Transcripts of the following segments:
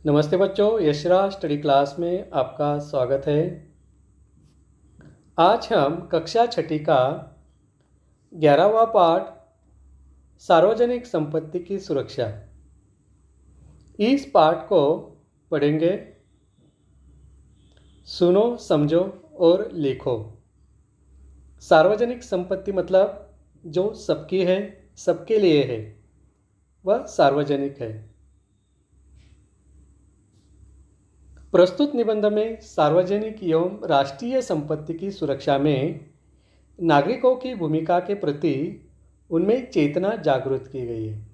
नमस्ते बच्चों, Yashraj study class में आपका स्वागत है। आज हम कक्षा छठी का 11वां पाठ सार्वजनिक संपत्ति की सुरक्षा, इस पाठ को पढ़ेंगे। सुनो, समझो और लिखो। सार्वजनिक संपत्ति मतलब जो सबकी है, सबके लिए है, वह सार्वजनिक है। प्रस्तुत निबंध में सार्वजनिक एवं राष्ट्रीय संपत्ति की सुरक्षा में नागरिकों की भूमिका के प्रति उनमें चेतना जागृत की गई है।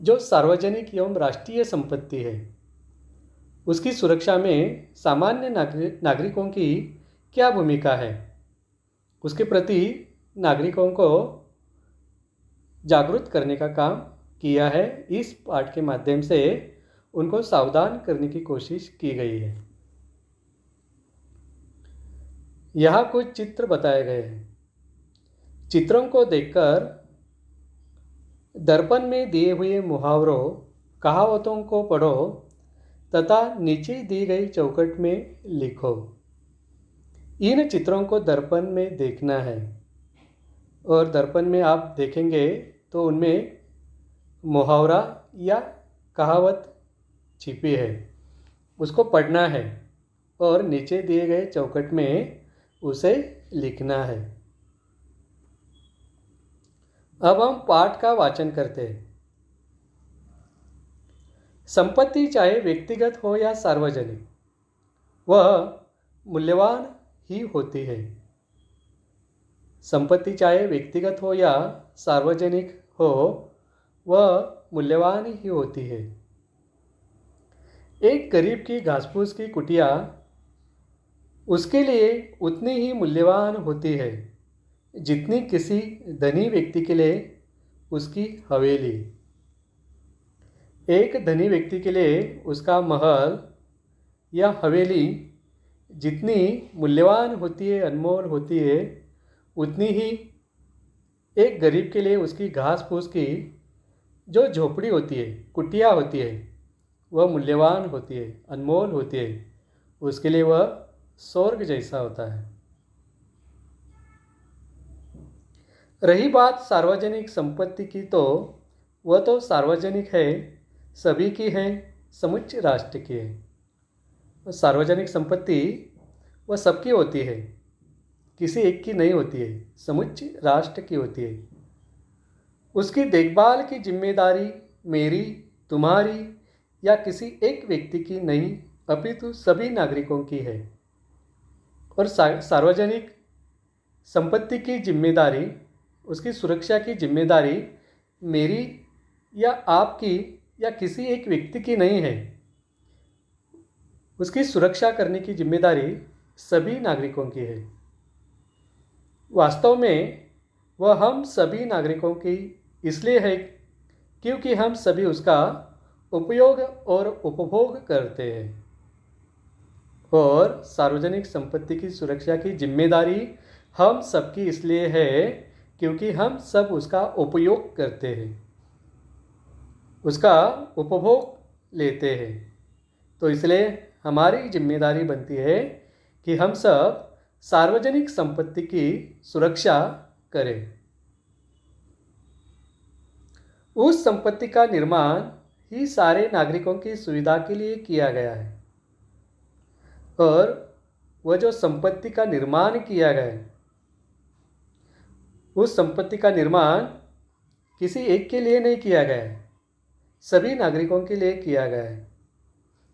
जो सार्वजनिक एवं राष्ट्रीय संपत्ति है, उसकी सुरक्षा में सामान्य नागरिकों की क्या भूमिका है, उसके प्रति नागरिकों को जागरूक करने का काम किया है। इस पाठ के माध्यम से उनको सावधान करने की कोशिश की गई है। यहाँ कुछ चित्र बताए गए हैं। चित्रों को देखकर दर्पण में दिए हुए मुहावरों, कहावतों को पढ़ो तथा नीचे दी गई चौखट में लिखो। इन चित्रों को दर्पण में देखना है और दर्पण में आप देखेंगे तो उनमें मुहावरा या कहावत छिपी है, उसको पढ़ना है और नीचे दिए गए चौखट में उसे लिखना है। अब हम पाठ का वाचन करते हैं। संपत्ति चाहे व्यक्तिगत हो या सार्वजनिक, वह मूल्यवान ही होती है। संपत्ति चाहे व्यक्तिगत हो या सार्वजनिक हो, वह मूल्यवान ही होती है। एक गरीब की घास-फूस की कुटिया उसके लिए उतनी ही मूल्यवान होती है जितनी किसी धनी व्यक्ति के लिए उसकी हवेली। एक धनी व्यक्ति के लिए उसका महल या हवेली जितनी मूल्यवान होती है, अनमोल होती है, उतनी ही एक गरीब के लिए उसकी घास फूस की जो झोपड़ी होती है, कुटिया होती है, वह मूल्यवान होती है, अनमोल होती है। उसके लिए वह स्वर्ग जैसा होता है। रही बात सार्वजनिक संपत्ति की, तो वह तो सार्वजनिक है, सभी की है, समुच्च राष्ट्र की है। सार्वजनिक संपत्ति वह सबकी होती है, किसी एक की नहीं होती है, समुच्च राष्ट्र की होती है। उसकी देखभाल की जिम्मेदारी मेरी, तुम्हारी या किसी एक व्यक्ति की नहीं, अपितु सभी नागरिकों की है। और सार्वजनिक संपत्ति की जिम्मेदारी, उसकी सुरक्षा की जिम्मेदारी मेरी या आपकी या किसी एक व्यक्ति की नहीं है। उसकी सुरक्षा करने की जिम्मेदारी सभी नागरिकों की है। वास्तव में वह हम सभी नागरिकों की इसलिए है क्योंकि हम सभी उसका उपयोग और उपभोग करते हैं। और सार्वजनिक संपत्ति की सुरक्षा की जिम्मेदारी हम सबकी इसलिए है क्योंकि हम सब उसका उपयोग करते हैं, उसका उपभोग लेते हैं। तो इसलिए हमारी जिम्मेदारी बनती है कि हम सब सार्वजनिक संपत्ति की सुरक्षा करें। उस संपत्ति का निर्माण ही सारे नागरिकों की सुविधा के लिए किया गया है। और वह जो संपत्ति का निर्माण किया गया है, उस संपत्ति का निर्माण किसी एक के लिए नहीं किया गया है, सभी नागरिकों के लिए किया गया है,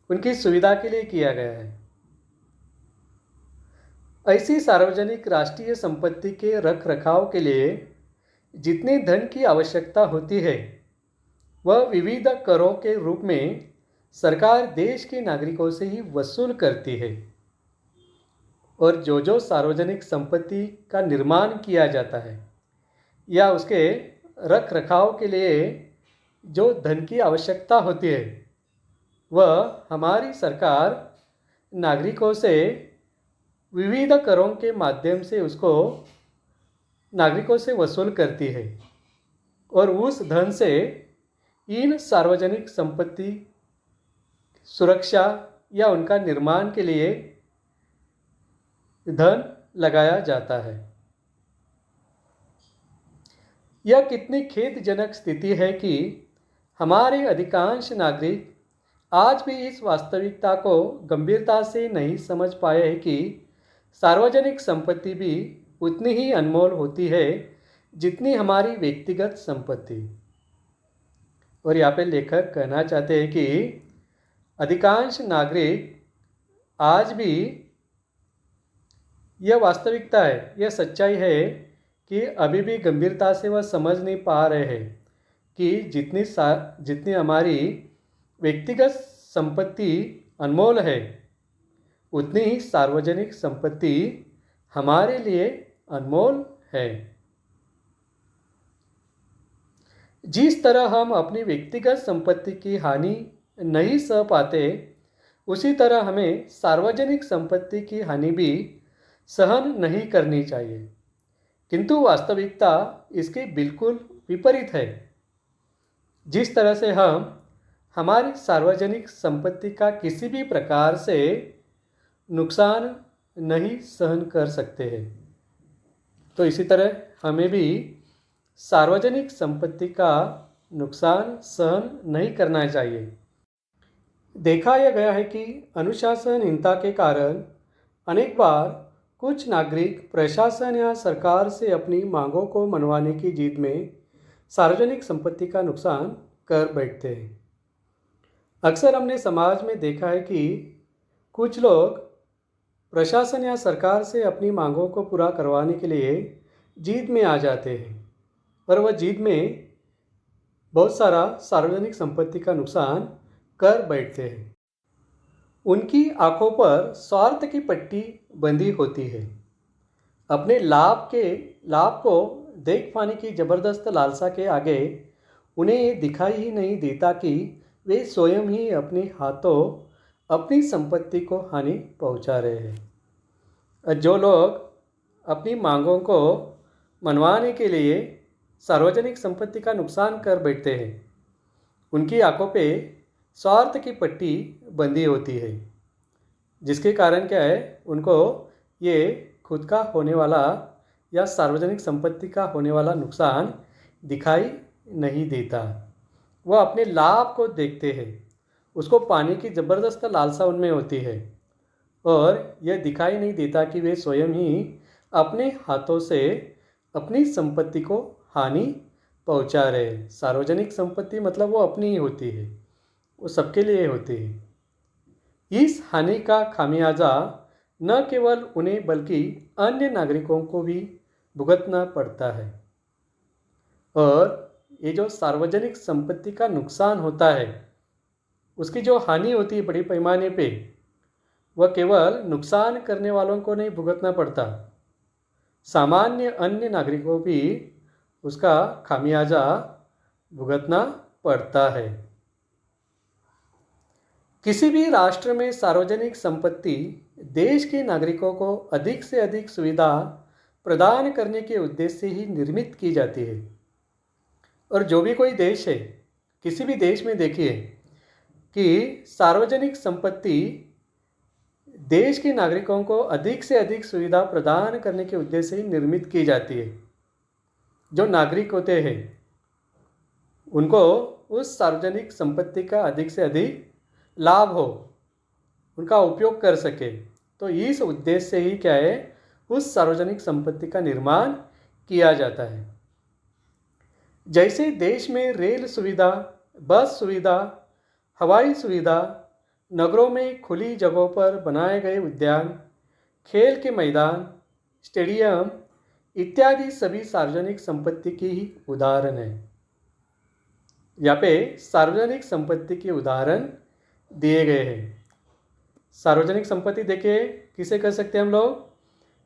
उनकी सुविधा के लिए किया गया है। ऐसी सार्वजनिक राष्ट्रीय संपत्ति के रख रखाव के लिए जितने धन की आवश्यकता होती है, वह विविध करों के रूप में सरकार देश के नागरिकों से ही वसूल करती है। और जो सार्वजनिक संपत्ति का निर्माण किया जाता है या उसके रख रखाव के लिए जो धन की आवश्यकता होती है, वह हमारी सरकार नागरिकों से विविध करों के माध्यम से उसको नागरिकों से वसूल करती है। और उस धन से इन सार्वजनिक संपत्ति सुरक्षा या उनका निर्माण के लिए धन लगाया जाता है। यह कितनी खेदजनक स्थिति है कि हमारे अधिकांश नागरिक आज भी इस वास्तविकता को गंभीरता से नहीं समझ पाए हैं कि सार्वजनिक संपत्ति भी उतनी ही अनमोल होती है जितनी हमारी व्यक्तिगत संपत्ति। और यहाँ पे लेखक कहना चाहते हैं कि अधिकांश नागरिक आज भी यह वास्तविकता है, यह सच्चाई है कि अभी भी गंभीरता से वह समझ नहीं पा रहे हैं कि जितनी हमारी व्यक्तिगत संपत्ति अनमोल है उतनी ही सार्वजनिक संपत्ति हमारे लिए अनमोल है। जिस तरह हम अपनी व्यक्तिगत संपत्ति की हानि नहीं सह पाते, उसी तरह हमें सार्वजनिक संपत्ति की हानि भी सहन नहीं करनी चाहिए। किंतु वास्तविकता इसके बिल्कुल विपरीत है। जिस तरह से हम हमारी सार्वजनिक संपत्ति का किसी भी प्रकार से नुकसान नहीं सहन कर सकते हैं, तो इसी तरह हमें भी सार्वजनिक संपत्ति का नुकसान सहन नहीं करना चाहिए। देखा यह गया है कि अनुशासनहीनता के कारण अनेक बार कुछ नागरिक प्रशासन या सरकार से अपनी मांगों को मनवाने की जिद में सार्वजनिक संपत्ति का नुकसान कर बैठते हैं। अक्सर हमने समाज में देखा है कि कुछ लोग प्रशासन या सरकार से अपनी मांगों को पूरा करवाने के लिए जिद में आ जाते हैं और वह जिद में बहुत सारा सार्वजनिक संपत्ति का नुकसान कर बैठते हैं। उनकी आंखों पर स्वार्थ की पट्टी बंधी होती है। अपने लाभ को देख पाने की जबरदस्त लालसा के आगे उन्हें ये दिखाई ही नहीं देता कि वे स्वयं ही अपने हाथों अपनी संपत्ति को हानि पहुंचा रहे हैं। जो लोग अपनी मांगों को मनवाने के लिए सार्वजनिक संपत्ति का नुकसान कर बैठते हैं, उनकी आंखों पे स्वार्थ की पट्टी बंधी होती है, जिसके कारण क्या है, उनको ये खुद का होने वाला या सार्वजनिक संपत्ति का होने वाला नुकसान दिखाई नहीं देता। वह अपने लाभ को देखते हैं, उसको पाने की ज़बरदस्त लालसा उनमें होती है और यह दिखाई नहीं देता कि वे स्वयं ही अपने हाथों से अपनी संपत्ति को हानि पहुंचा रहे हैं। सार्वजनिक संपत्ति मतलब वो अपनी ही होती है, वो सबके लिए होती है। इस हानि का खामियाजा न केवल उन्हें बल्कि अन्य नागरिकों को भी भुगतना पड़ता है। और ये जो सार्वजनिक संपत्ति का नुकसान होता है, उसकी जो हानि होती है बड़े पैमाने पे, वह केवल नुकसान करने वालों को नहीं भुगतना पड़ता, सामान्य अन्य नागरिकों भी उसका खामियाजा भुगतना पड़ता है। किसी भी राष्ट्र में सार्वजनिक संपत्ति देश के नागरिकों को अधिक से अधिक सुविधा प्रदान करने के उद्देश्य से ही निर्मित की जाती है। और जो भी कोई देश है, किसी भी देश में देखिए कि सार्वजनिक संपत्ति देश के नागरिकों को अधिक से अधिक सुविधा प्रदान करने के उद्देश्य से ही निर्मित की जाती है। जो नागरिक होते हैं उनको उस सार्वजनिक संपत्ति का अधिक से अधिक लाभ हो, उनका उपयोग कर सके, तो इस उद्देश्य से ही क्या है, उस सार्वजनिक संपत्ति का निर्माण किया जाता है। जैसे देश में रेल सुविधा, बस सुविधा, हवाई सुविधा, नगरों में खुली जगहों पर बनाए गए उद्यान, खेल के मैदान, स्टेडियम इत्यादि सभी सार्वजनिक संपत्ति की ही उदाहरण है। यहाँ पे सार्वजनिक संपत्ति के उदाहरण दिए गए हैं। सार्वजनिक संपत्ति देखिए किसे कह सकते हैं हम लोग।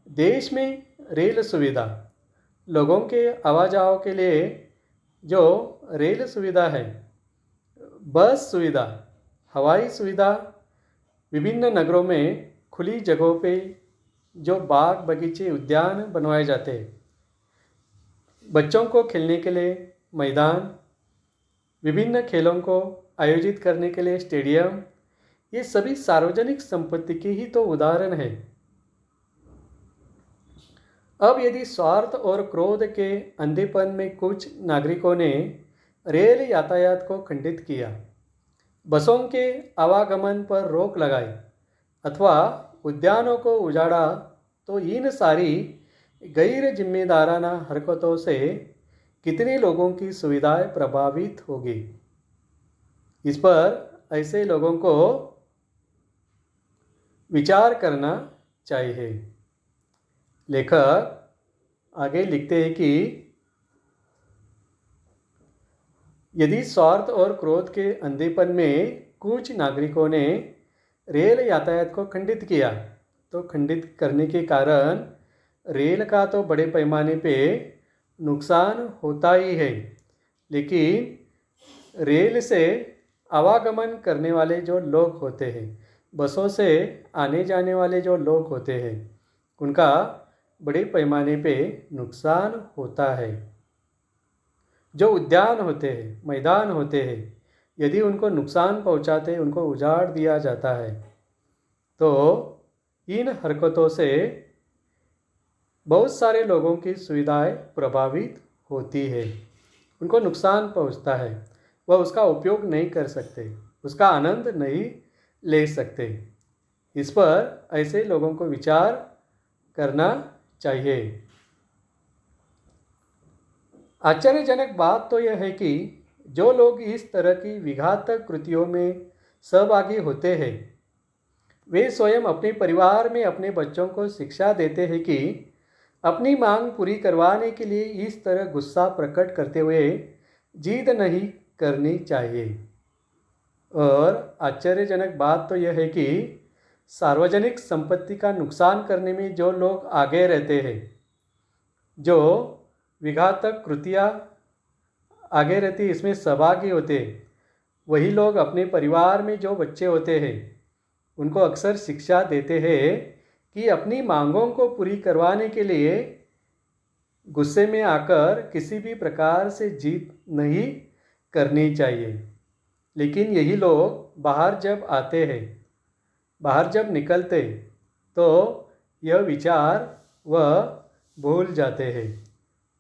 देश में रेल सुविधा, लोगों के आवाजाही के लिए जो रेल सुविधा है, बस सुविधा, हवाई सुविधा, विभिन्न नगरों में खुली जगहों पे जो बाग बगीचे उद्यान बनवाए जाते हैं, बच्चों को खेलने के लिए मैदान, विभिन्न खेलों को आयोजित करने के लिए स्टेडियम, ये सभी सार्वजनिक संपत्ति के ही तो उदाहरण हैं। अब यदि स्वार्थ और क्रोध के अंधेपन में कुछ नागरिकों ने रेल यातायात को खंडित किया, बसों के आवागमन पर रोक लगाई अथवा उद्यानों को उजाड़ा, तो इन सारी गैर जिम्मेदाराना हरकतों से कितने लोगों की सुविधाएं प्रभावित होगी। इस पर ऐसे लोगों को विचार करना चाहिए। लेखक आगे लिखते हैं कि यदि स्वार्थ और क्रोध के अंधेपन में कुछ नागरिकों ने रेल यातायात को खंडित किया, तो खंडित करने के कारण रेल का तो बड़े पैमाने पे नुकसान होता ही है, लेकिन रेल से आवागमन करने वाले जो लोग होते हैं, बसों से आने जाने वाले जो लोग होते हैं, उनका बड़े पैमाने पे नुकसान होता है। जो उद्यान होते हैं, मैदान होते हैं, यदि उनको नुकसान पहुंचाते, उनको उजाड़ दिया जाता है, तो इन हरकतों से बहुत सारे लोगों की सुविधाएं प्रभावित होती है, उनको नुकसान पहुंचता है, वह उसका उपयोग नहीं कर सकते, उसका आनंद नहीं ले सकते। इस पर ऐसे लोगों को विचार करना चाहिए। आश्चर्यजनक बात तो यह है कि जो लोग इस तरह की विघातक कृतियों में सहभागी होते हैं, वे स्वयं अपने परिवार में अपने बच्चों को शिक्षा देते हैं कि अपनी मांग पूरी करवाने के लिए इस तरह गुस्सा प्रकट करते हुए जिद नहीं करनी चाहिए। और आश्चर्यजनक बात तो यह है कि सार्वजनिक संपत्ति का नुकसान करने में जो लोग आगे रहते हैं, जो विघातक कृतियाँ आगे रहती इसमें सहभागी होते, वही लोग अपने परिवार में जो बच्चे होते हैं, उनको अक्सर शिक्षा देते हैं कि अपनी मांगों को पूरी करवाने के लिए गुस्से में आकर किसी भी प्रकार से जिद नहीं करनी चाहिए। लेकिन यही लोग बाहर जब आते हैं, बाहर जब निकलते, तो यह विचार वह भूल जाते हैं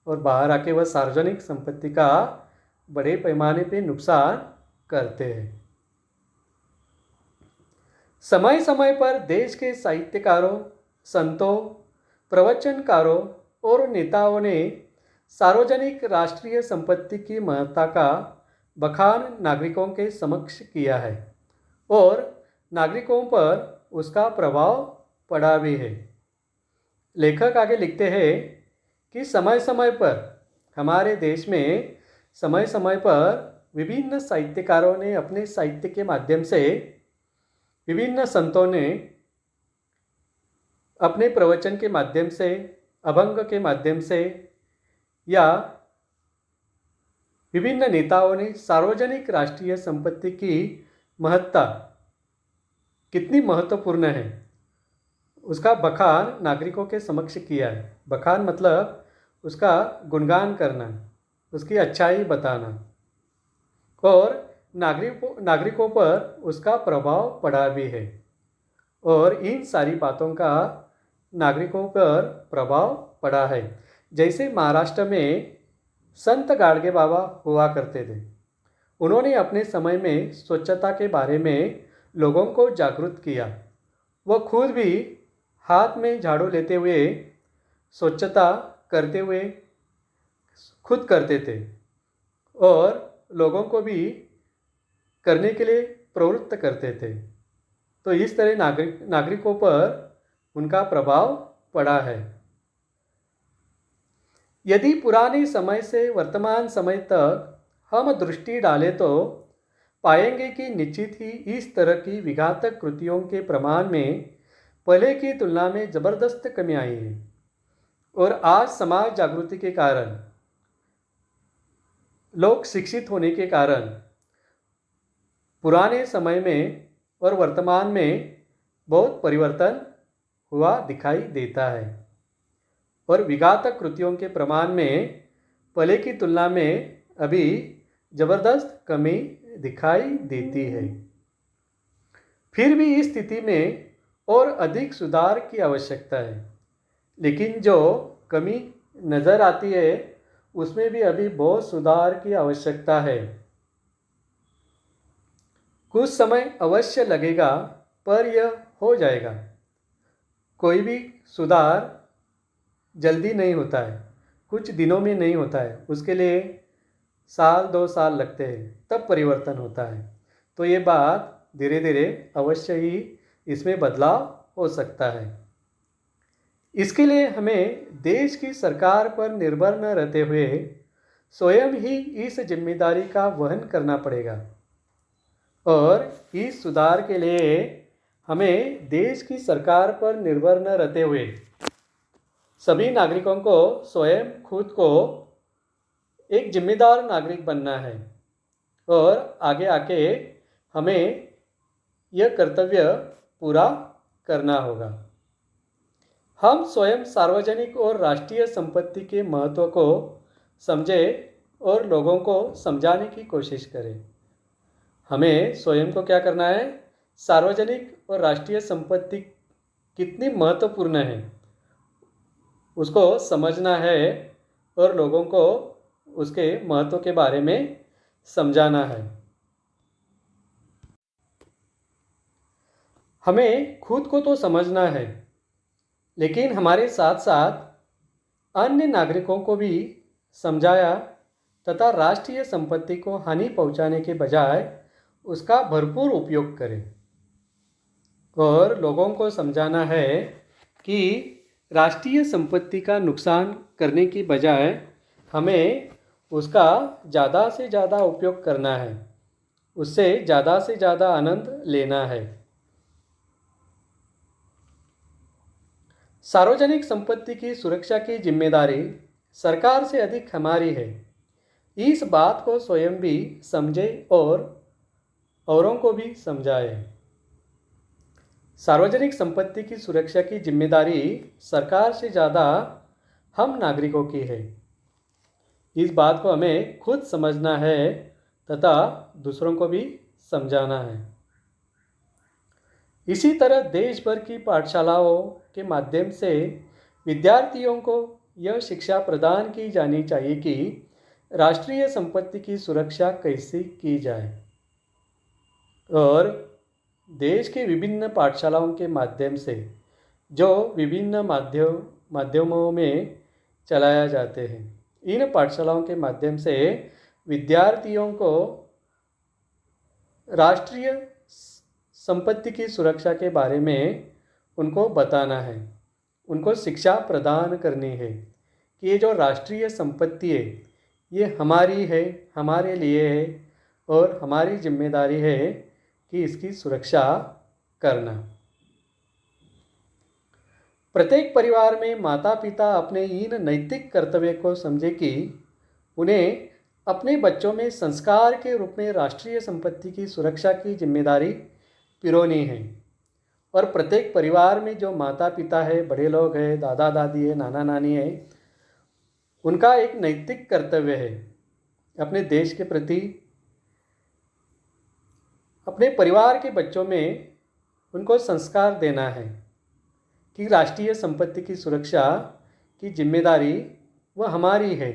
और बाहर आके वह सार्वजनिक संपत्ति का बड़े पैमाने पे नुकसान करते हैं। समय समय पर देश के साहित्यकारों, संतों, प्रवचनकारों और नेताओं ने सार्वजनिक राष्ट्रीय संपत्ति की महत्ता का बखान नागरिकों के समक्ष किया है और नागरिकों पर उसका प्रभाव पड़ा भी है। लेखक आगे लिखते हैं कि समय समय पर हमारे देश में समय समय पर विभिन्न साहित्यकारों ने अपने साहित्य के माध्यम से, विभिन्न संतों ने अपने प्रवचन के माध्यम से, अभंग के माध्यम से, या विभिन्न नेताओं ने सार्वजनिक राष्ट्रीय संपत्ति की महत्ता कितनी महत्वपूर्ण है उसका बखान नागरिकों के समक्ष किया है। बखान मतलब उसका गुणगान करना, उसकी अच्छाई बताना, और नागरिकों पर उसका प्रभाव पड़ा भी है। और इन सारी बातों का नागरिकों पर प्रभाव पड़ा है। जैसे महाराष्ट्र में संत गाडगे बाबा हुआ करते थे, उन्होंने अपने समय में स्वच्छता के बारे में लोगों को जागरूक किया। वह खुद भी हाथ में झाड़ू लेते हुए स्वच्छता करते हुए खुद करते थे और लोगों को भी करने के लिए प्रवृत्त करते थे। तो इस तरह नागरिकों पर उनका प्रभाव पड़ा है। यदि पुराने समय से वर्तमान समय तक हम दृष्टि डालें तो पाएंगे कि निश्चित ही इस तरह की विघातक कृतियों के प्रमाण में पहले की तुलना में ज़बरदस्त कमी आई है। और आज समाज जागृति के कारण, लोग शिक्षित होने के कारण पुराने समय में और वर्तमान में बहुत परिवर्तन हुआ दिखाई देता है और विघातक कृतियों के प्रमाण में पहले की तुलना में अभी ज़बरदस्त कमी दिखाई देती है। फिर भी इस स्थिति में और अधिक सुधार की आवश्यकता है, लेकिन जो कमी नज़र आती है उसमें भी अभी बहुत सुधार की आवश्यकता है। कुछ समय अवश्य लगेगा, पर यह हो जाएगा। कोई भी सुधार जल्दी नहीं होता है, कुछ दिनों में नहीं होता है, उसके लिए साल 2 साल लगते हैं, तब परिवर्तन होता है। तो ये बात धीरे धीरे अवश्य ही इसमें बदलाव हो सकता है। इसके लिए हमें देश की सरकार पर निर्भर न रहते हुए स्वयं ही इस जिम्मेदारी का वहन करना पड़ेगा। और इस सुधार के लिए हमें देश की सरकार पर निर्भर न रहते हुए सभी नागरिकों को स्वयं खुद को एक जिम्मेदार नागरिक बनना है और आगे आके हमें यह कर्तव्य पूरा करना होगा। हम स्वयं सार्वजनिक और राष्ट्रीय संपत्ति के महत्व को समझें और लोगों को समझाने की कोशिश करें। हमें स्वयं को क्या करना है? सार्वजनिक और राष्ट्रीय संपत्ति कितनी महत्वपूर्ण है उसको समझना है और लोगों को उसके महत्व के बारे में समझाना है। हमें खुद को तो समझना है, लेकिन हमारे साथ साथ अन्य नागरिकों को भी समझाया तथा राष्ट्रीय संपत्ति को हानि पहुंचाने के बजाय उसका भरपूर उपयोग करें। और लोगों को समझाना है कि राष्ट्रीय संपत्ति का नुकसान करने की बजाय हमें उसका ज़्यादा से ज़्यादा उपयोग करना है, उससे ज़्यादा से ज़्यादा आनंद लेना है। सार्वजनिक संपत्ति की सुरक्षा की जिम्मेदारी सरकार से अधिक हमारी है। इस बात को स्वयं भी समझें और औरों को भी समझाएं। सार्वजनिक संपत्ति की सुरक्षा की जिम्मेदारी सरकार से ज़्यादा हम नागरिकों की है। इस बात को हमें खुद समझना है तथा दूसरों को भी समझाना है। इसी तरह देश भर की पाठशालाओं के माध्यम से विद्यार्थियों को यह शिक्षा प्रदान की जानी चाहिए कि राष्ट्रीय संपत्ति की सुरक्षा कैसे की जाए। और देश के विभिन्न पाठशालाओं के माध्यम से जो विभिन्न माध्यमों में चलाया जाते हैं, इन पाठशालाओं के माध्यम से विद्यार्थियों को राष्ट्रीय संपत्ति की सुरक्षा के बारे में उनको बताना है, उनको शिक्षा प्रदान करनी है कि ये जो राष्ट्रीय संपत्ति है ये हमारी है, हमारे लिए है और हमारी जिम्मेदारी है कि इसकी सुरक्षा करना। प्रत्येक परिवार में माता पिता अपने इन नैतिक कर्तव्य को समझे कि उन्हें अपने बच्चों में संस्कार के रूप में राष्ट्रीय संपत्ति की सुरक्षा की जिम्मेदारी पिरोनी है। और प्रत्येक परिवार में जो माता पिता है, बड़े लोग हैं, दादा दादी है, नाना नानी है, उनका एक नैतिक कर्तव्य है अपने देश के प्रति, अपने परिवार के बच्चों में उनको संस्कार देना है कि राष्ट्रीय संपत्ति की सुरक्षा की जिम्मेदारी वह हमारी है।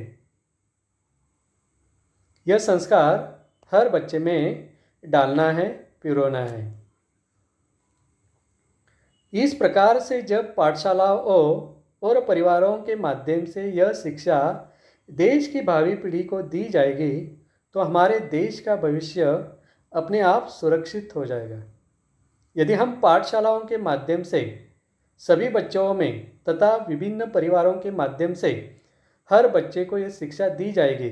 यह संस्कार हर बच्चे में डालना है, पिरोना है। इस प्रकार से जब पाठशालाओं और परिवारों के माध्यम से यह शिक्षा देश की भावी पीढ़ी को दी जाएगी तो हमारे देश का भविष्य अपने आप सुरक्षित हो जाएगा। यदि हम पाठशालाओं के माध्यम से सभी बच्चों में तथा विभिन्न परिवारों के माध्यम से हर बच्चे को यह शिक्षा दी जाएगी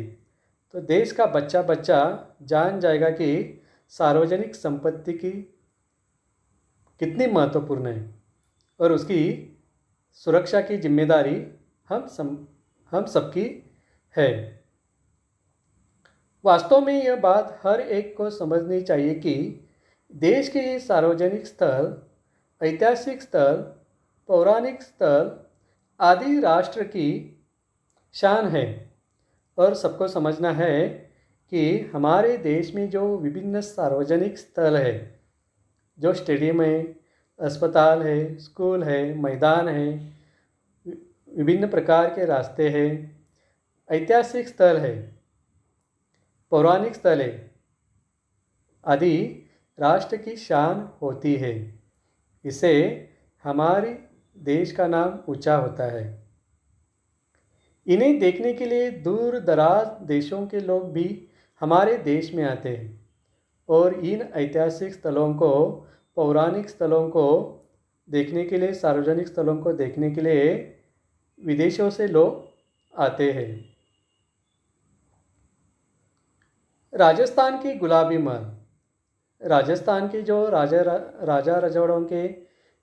तो देश का बच्चा बच्चा जान जाएगा कि सार्वजनिक संपत्ति की कितनी महत्वपूर्ण है और उसकी सुरक्षा की जिम्मेदारी हम सबकी है। वास्तव में यह बात हर एक को समझनी चाहिए कि देश के ये सार्वजनिक स्थल, ऐतिहासिक स्थल, पौराणिक स्थल आदि राष्ट्र की शान है और सबको समझना है कि हमारे देश में जो विभिन्न सार्वजनिक स्थल है जो स्टेडियम है, अस्पताल है, स्कूल है, मैदान है, विभिन्न प्रकार के रास्ते हैं, ऐतिहासिक स्थल है, पौराणिक स्थल है आदि राष्ट्र की शान होती है। इससे हमारे देश का नाम ऊंचा होता है। इन्हें देखने के लिए दूर दराज देशों के लोग भी हमारे देश में आते हैं और इन ऐतिहासिक स्थलों को, पौराणिक स्थलों को देखने के लिए, सार्वजनिक स्थलों को देखने के लिए विदेशों से लोग आते हैं। राजस्थान की गुलाबी महल, राजस्थान के जो राजा रजवाड़ों के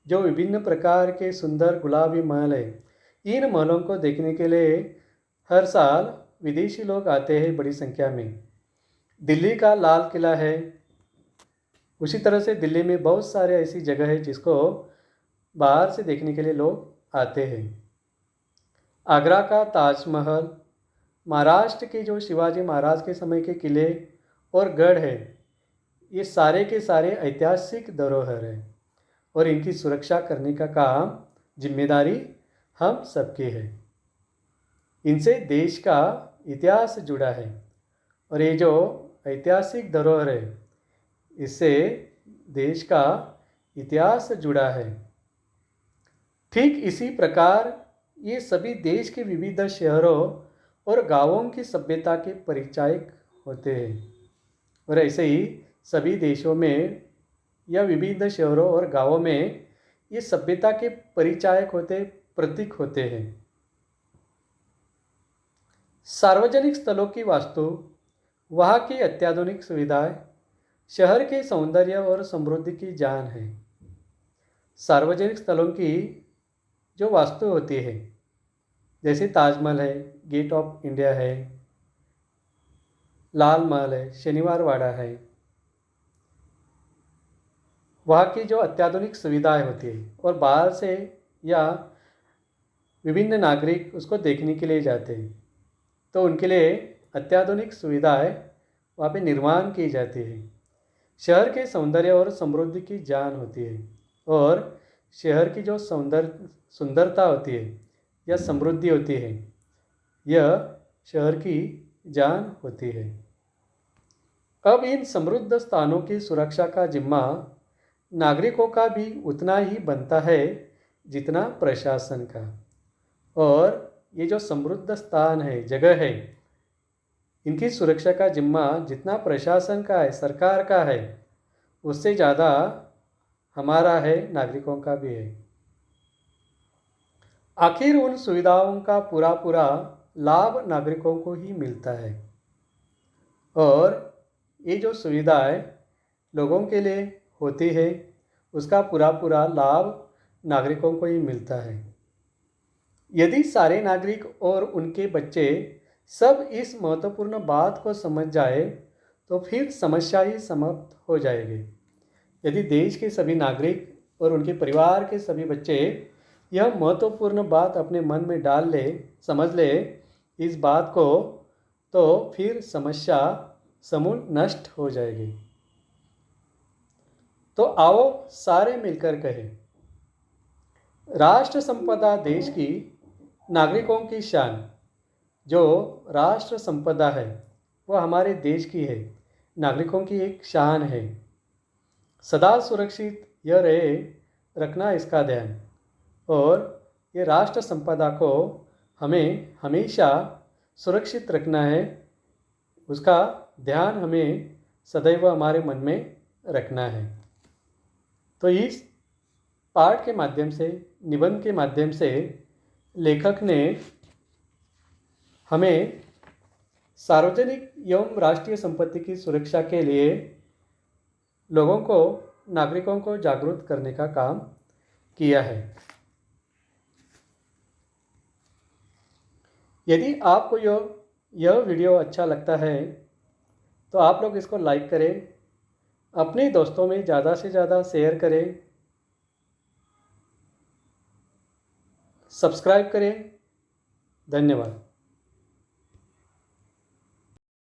जो विभिन्न प्रकार के सुंदर गुलाबी महल है, इन महलों को देखने के लिए हर साल विदेशी लोग आते हैं बड़ी संख्या में। दिल्ली का लाल किला है, उसी तरह से दिल्ली में बहुत सारे ऐसी जगह है जिसको बाहर से देखने के लिए लोग आते हैं। आगरा का ताजमहल, महाराष्ट्र के जो शिवाजी महाराज के समय के किले और गढ़ है, ये सारे के सारे ऐतिहासिक धरोहर हैं और इनकी सुरक्षा करने का काम, जिम्मेदारी हम सबकी है। इनसे देश का इतिहास जुड़ा है और ये जो ऐतिहासिक धरोहर है, इससे देश का इतिहास जुड़ा है। ठीक इसी प्रकार ये सभी देश के विविध शहरों और गांवों की सभ्यता के परिचायक होते हैं और ऐसे ही सभी देशों में या विविध शहरों और गांवों में ये सभ्यता के परिचायक होते, प्रतीक होते हैं। सार्वजनिक स्थलों की वास्तु, वहाँ की अत्याधुनिक सुविधाएं शहर के सौंदर्य और समृद्धि की जान है। सार्वजनिक स्थलों की जो वास्तु होती है, जैसे ताजमहल है, गेट ऑफ इंडिया है, लाल महल है, शनिवार वाड़ा है, वहाँ की जो अत्याधुनिक सुविधाएं होती है और बाहर से या विभिन्न नागरिक उसको देखने के लिए जाते हैं, तो उनके लिए अत्याधुनिक सुविधाएं वहाँ पे निर्माण की जाती है। शहर के सौंदर्य और समृद्धि की जान होती है और शहर की जो सुंदरता होती है या समृद्धि होती है, यह शहर की जान होती है। अब इन समृद्ध स्थानों की सुरक्षा का जिम्मा नागरिकों का भी उतना ही बनता है जितना प्रशासन का। और ये जो समृद्ध स्थान है, जगह है, इनकी सुरक्षा का जिम्मा जितना प्रशासन का है, सरकार का है, उससे ज़्यादा हमारा है, नागरिकों का भी है। आखिर उन सुविधाओं का पूरा लाभ नागरिकों को ही मिलता है और ये जो सुविधाएं लोगों के लिए होती है, उसका पूरा लाभ नागरिकों को ही मिलता है। यदि सारे नागरिक और उनके बच्चे सब इस महत्वपूर्ण बात को समझ जाए तो फिर समस्या ही समाप्त हो जाएगी। यदि देश के सभी नागरिक और उनके परिवार के सभी बच्चे यह महत्वपूर्ण बात अपने मन में डाल ले, समझ ले इस बात को, तो फिर समस्या समूल नष्ट हो जाएगी। तो आओ सारे मिलकर कहें, राष्ट्र संपदा देश की नागरिकों की शान। जो राष्ट्र संपदा है वह हमारे देश की है, नागरिकों की एक शान है। सदा सुरक्षित यह रहे, रखना इसका ध्यान, और ये राष्ट्र संपदा को हमें हमेशा सुरक्षित रखना है, उसका ध्यान हमें सदैव हमारे मन में रखना है। तो इस पाठ के माध्यम से, निबंध के माध्यम से लेखक ने हमें सार्वजनिक एवं राष्ट्रीय संपत्ति की सुरक्षा के लिए लोगों को, नागरिकों को जागरूक करने का काम किया है। यदि आपको यह वीडियो अच्छा लगता है तो आप लोग इसको लाइक करें, अपने दोस्तों में ज़्यादा से ज़्यादा शेयर करें, सब्सक्राइब करें। धन्यवाद।